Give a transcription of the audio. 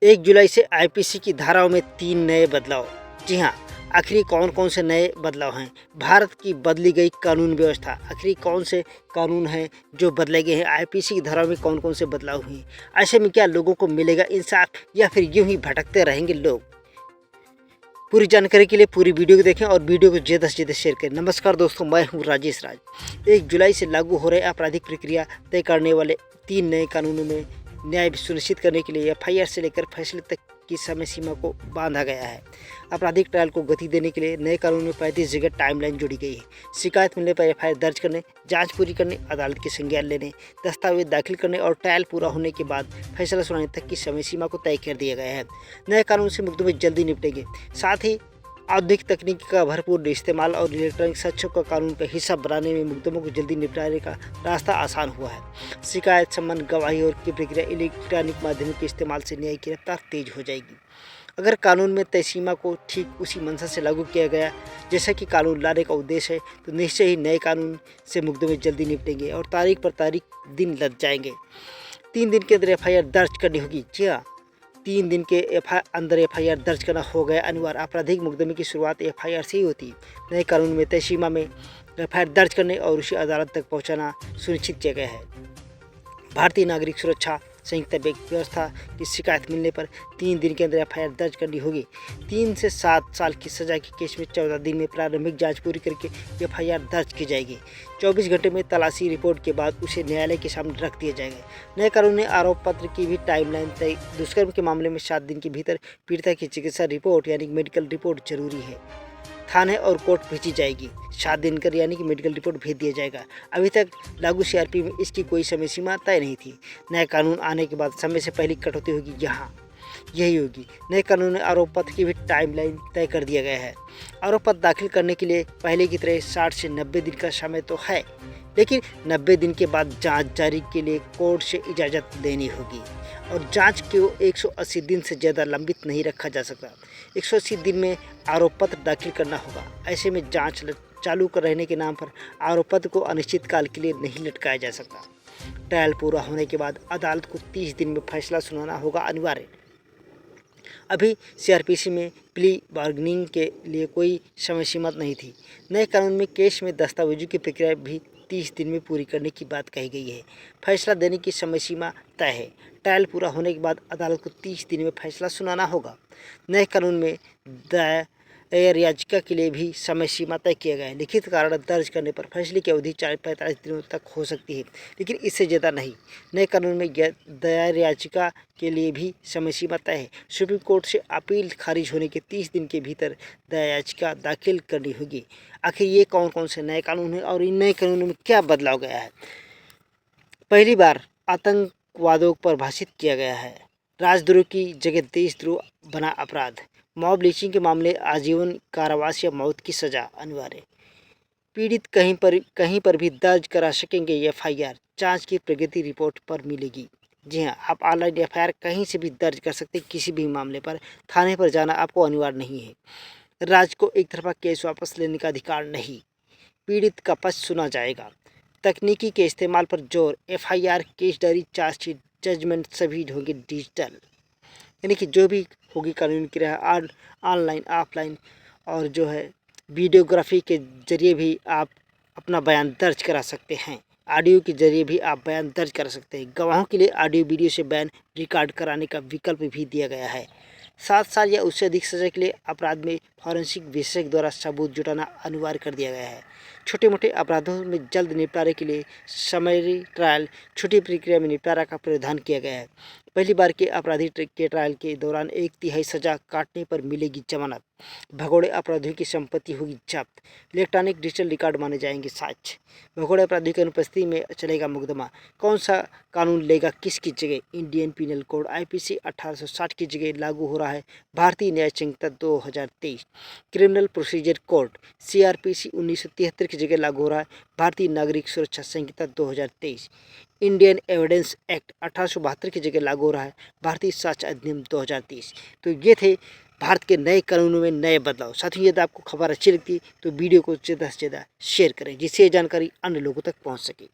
1 जुलाई से आईपीसी की धाराओं में 3 नए बदलाव। जी हाँ, आखिर कौन कौन से नए बदलाव हैं? भारत की बदली गई कानून व्यवस्था, आखिर कौन से कानून हैं जो बदले गए हैं? आईपीसी की धाराओं में कौन कौन से बदलाव हुए? ऐसे में क्या लोगों को मिलेगा इंसाफ या फिर यूं ही भटकते रहेंगे लोग? पूरी जानकारी के लिए पूरी वीडियो को देखें और वीडियो को ज़्यादा से ज़्यादा शेयर करें। नमस्कार दोस्तों, मैं हूं राजेश राज। 1 जुलाई से लागू हो रहे आपराधिक प्रक्रिया तय करने वाले 3 नए कानूनों में न्याय सुनिश्चित करने के लिए एफआईआर से लेकर फैसले तक की समय सीमा को बांधा गया है। आपराधिक ट्रायल को गति देने के लिए नए कानून में 35 जगह टाइमलाइन जोड़ी गई है। शिकायत मिलने पर एफआईआर दर्ज करने, जांच पूरी करने, अदालत के संज्ञान लेने, दस्तावेज दाखिल करने और ट्रायल पूरा होने के बाद फैसला सुनाने तक की समय सीमा को तय कर दिया गया है। नए कानून से मुकदमे जल्दी निपटेंगे। साथ ही आधुनिक तकनीक का भरपूर इस्तेमाल और इलेक्ट्रॉनिक साक्ष्यों का कानून का हिस्सा बनाने में मुकदमों को जल्दी निपटाने का रास्ता आसान हुआ है। शिकायत, सम्मान, गवाही और की प्रक्रिया इलेक्ट्रॉनिक माध्यमों के इस्तेमाल से न्याय की रफ्तार तेज हो जाएगी। अगर कानून में तय सीमा को ठीक उसी मंशा से लागू किया गया जैसा कि कानून लाने का उद्देश्य है, तो निश्चय ही नए कानून से मुकदमे जल्दी निपटेंगे और तारीख पर तारीख दिन लग जाएंगे। 3 दिन के अंदर एफआईआर दर्ज करनी होगी। जी हाँ, 3 दिन के अंदर एफआईआर दर्ज करना हो गया अनिवार्य। आपराधिक मुकदमे की शुरुआत एफआईआर से ही होती है। नए कानून में तय सीमा में एफआईआर दर्ज करने और उसे अदालत तक पहुंचाना सुनिश्चित किया गया है। भारतीय नागरिक सुरक्षा संयुक्त व्यवस्था की शिकायत मिलने पर 3 दिन के अंदर एफआईआर दर्ज करनी होगी। 3 से 7 साल की सजा के केस में 14 दिन में प्रारंभिक जांच पूरी करके एफआईआर दर्ज की जाएगी। 24 घंटे में तलाशी रिपोर्ट के बाद उसे न्यायालय के सामने रख दिया जाएगा। नए कानून ने आरोप पत्र की भी टाइमलाइन तय। दुष्कर्म के मामले में 7 दिन के भीतर पीड़िता की चिकित्सा रिपोर्ट यानी मेडिकल रिपोर्ट जरूरी है। थाने और कोर्ट भेजी जाएगी। 7 दिन कर यानी कि मेडिकल रिपोर्ट भेज दिया जाएगा। अभी तक लागू सीआरपी में इसकी कोई समय सीमा तय नहीं थी। नया कानून आने के बाद समय से पहले कटौती होगी, यहाँ यही होगी। नए कानून में आरोप पत्र की भी टाइमलाइन तय कर दिया गया है। आरोप पत्र दाखिल करने के लिए पहले की तरह 60 से 90 दिन का समय तो है, लेकिन 90 दिन के बाद जांच जारी के लिए कोर्ट से इजाज़त लेनी होगी और जांच को 180 दिन से ज़्यादा लंबित नहीं रखा जा सकता। 180 दिन में आरोप पत्र दाखिल करना होगा। ऐसे में जांच चालू कर रहने के नाम पर आरोप पत्र को अनिश्चित काल के लिए नहीं लटकाया जा सकता। ट्रायल पूरा होने के बाद अदालत को 30 दिन में फैसला सुनाना होगा अनिवार्य। अभी सीआरपीसी में प्ली बार्गेनिंग के लिए कोई समय सीमा नहीं थी। नए कानून में केस में दस्तावेजों की प्रक्रिया भी 30 दिन में पूरी करने की बात कही गई है। फैसला देने की समय सीमा तय है। ट्रायल पूरा होने के बाद अदालत को 30 दिन में फैसला सुनाना होगा। नए कानून में दायर याचिका के लिए भी समय सीमा तय किया गया है। लिखित कारण दर्ज करने पर फैसले की अवधि 45 दिनों तक हो सकती है, लेकिन इससे ज़्यादा नहीं। नए कानून में दायर याचिका के लिए भी समय सीमा तय है। सुप्रीम कोर्ट से अपील खारिज होने के 30 दिन के भीतर दायर याचिका दाखिल करनी होगी। आखिर ये कौन कौन से नए कानून हैं और इन नए कानूनों में क्या बदलाव गया है? पहली बार आतंकवादों पर भाषित किया गया है। राजद्रोह की जगह देशद्रोह बना अपराध। मॉब लिंचिंग के मामले आजीवन कारावास या मौत की सजा अनिवार्य। पीड़ित कहीं पर भी दर्ज करा सकेंगे एफआईआर। जांच की प्रगति रिपोर्ट पर मिलेगी। जी हाँ, आप ऑनलाइन एफआईआर कहीं से भी दर्ज कर सकते हैं। किसी भी मामले पर थाने पर जाना आपको अनिवार्य नहीं है। राज्य को एक तरफा केस वापस लेने का अधिकार नहीं। पीड़ित का पक्ष सुना जाएगा। तकनीकी के इस्तेमाल पर जोर। FIR, case diary, chargesheet, judgment सभी होंगे डिजिटल, यानी कि जो भी होगी कानूनी क्रिया ऑनलाइन, ऑफलाइन और जो है वीडियोग्राफी के जरिए भी आप अपना बयान दर्ज करा सकते हैं। ऑडियो के जरिए भी आप बयान दर्ज करा सकते हैं। गवाहों के लिए ऑडियो वीडियो से बयान रिकॉर्ड कराने का विकल्प भी दिया गया है। 7 साल या उससे अधिक सजा के लिए अपराध में फॉरेंसिक विशेषज्ञ द्वारा सबूत जुटाना अनिवार्य कर दिया गया है। छोटे मोटे अपराधों में जल्द निपटारे के लिए समरी ट्रायल, छोटी प्रक्रिया में निपटारा का प्रावधान किया गया है। पहली बार के अपराधी के ट्रायल के दौरान 1/3 सजा काटने पर मिलेगी जमानत। भगोड़े अपराधियों की संपत्ति होगी जब्त। इलेक्ट्रॉनिक डिजिटल रिकॉर्ड माने जाएंगे साक्ष्य। भगोड़े अपराधियों की अनुपस्थिति में चलेगा मुकदमा। कौन सा कानून लेगा किसकी जगह? इंडियन पिनल कोड आईपीसी 1860 की जगह लागू हो रहा है भारतीय न्याय संहिता 2023। क्रिमिनल प्रोसीजर कोड सीआरपीसी 1973 की जगह लागू हो रहा है भारतीय नागरिक सुरक्षा संहिता 2023। इंडियन एविडेंस एक्ट 1872 की जगह लागू हो रहा है भारतीय साक्ष्य अधिनियम 2023। तो ये थे भारत के नए कानूनों में नए बदलाव। साथियों, यदि आपको खबर अच्छी लगती है तो वीडियो को ज़्यादा से ज़्यादा शेयर करें, जिससे ये जानकारी अन्य लोगों तक पहुंच सके।